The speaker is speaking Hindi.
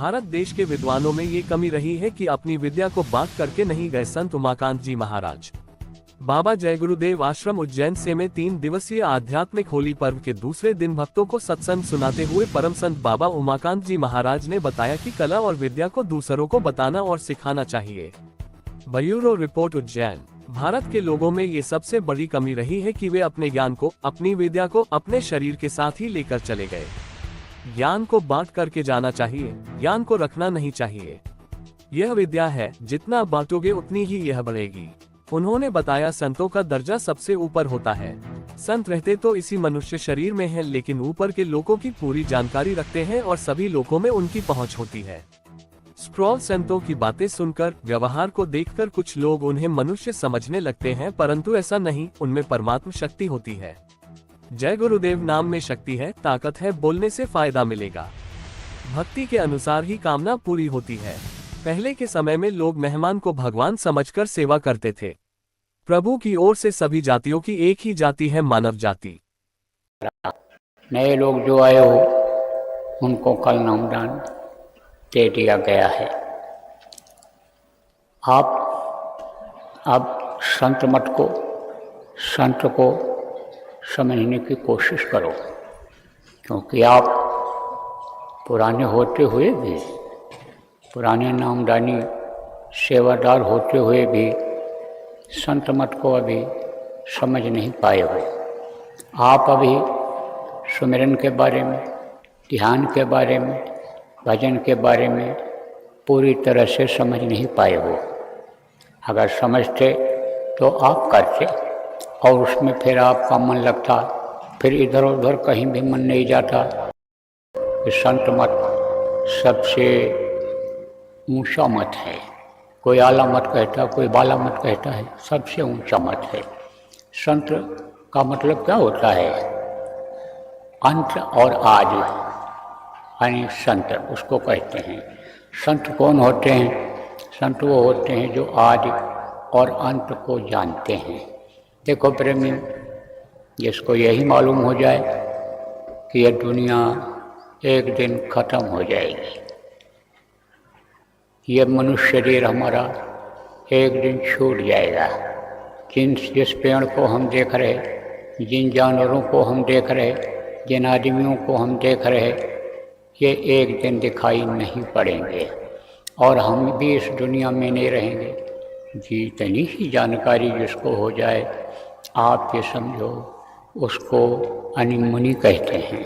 भारत देश के विद्वानों में ये कमी रही है कि अपनी विद्या को बांट करके नहीं गए संत उमाकांत जी महाराज। बाबा जय गुरुदेव आश्रम उज्जैन से में 3 दिवसीय आध्यात्मिक होली पर्व के दूसरे दिन भक्तों को सत्संग सुनाते हुए परम संत बाबा उमाकांत जी महाराज ने बताया कि कला और विद्या को दूसरों को बताना और सिखाना चाहिए। Bureau report Ujjain. भारत के लोगों में ये सबसे बड़ी कमी रही है कि वे अपने ज्ञान को, अपनी विद्या को अपने शरीर के साथ ही लेकर चले गए। ज्ञान को बांट करके जाना चाहिए, ज्ञान को रखना नहीं चाहिए। यह विद्या है, जितना बांटोगे उतनी ही यह बढ़ेगी। उन्होंने बताया संतों का दर्जा सबसे ऊपर होता है। संत रहते तो इसी मनुष्य शरीर में हैं, लेकिन ऊपर के लोगों की पूरी जानकारी रखते हैं और सभी लोगों में उनकी पहुंच होती है। स्प्रॉल संतों की बातें सुनकर, व्यवहार को देखकर कुछ लोग उन्हें मनुष्य समझने लगते हैं, परंतु ऐसा नहीं, उनमें परमात्म शक्ति होती है। जय गुरुदेव नाम में शक्ति है, ताकत है, बोलने से फायदा मिलेगा। भक्ति के अनुसार ही कामना पूरी होती है। पहले के समय में लोग मेहमान को भगवान समझकर सेवा करते थे। प्रभु की ओर से सभी जातियों की एक ही जाति है, मानव जाति। नए लोग जो आए हो उनको कल नामदान दे दिया गया है। आप अब संत को समझने की कोशिश करो, क्योंकि आप पुराने होते हुए भी, पुराने नामदानी सेवादार होते हुए भी संत मत को अभी समझ नहीं पाए हो। आप अभी सुमिरन के बारे में, ध्यान के बारे में, भजन के बारे में पूरी तरह से समझ नहीं पाए हो। अगर समझते तो आप करते, और उसमें फिर आपका मन लगता, फिर इधर उधर कहीं भी मन नहीं जाता। संत मत सबसे ऊंचा मत है। कोई आला मत कहता, कोई बाला मत कहता है, सबसे ऊंचा मत है। संत का मतलब क्या होता है? अंत और आदि, यानी संत उसको कहते हैं। संत कौन होते हैं? संत वो होते हैं जो आदि और अंत को जानते हैं। देखो प्रेमी, जिसको यही मालूम हो जाए कि यह दुनिया एक दिन खत्म हो जाएगी, यह मनुष्य शरीर हमारा एक दिन छूट जाएगा, जिस पेड़ को हम देख रहे, जिन जानवरों को हम देख रहे, जिन आदमियों को हम देख रहे, ये एक दिन दिखाई नहीं पड़ेंगे और हम भी इस दुनिया में नहीं रहेंगे। जितनी ही जानकारी जिसको हो जाए, आप ये समझो उसको अनिमुनि कहते हैं।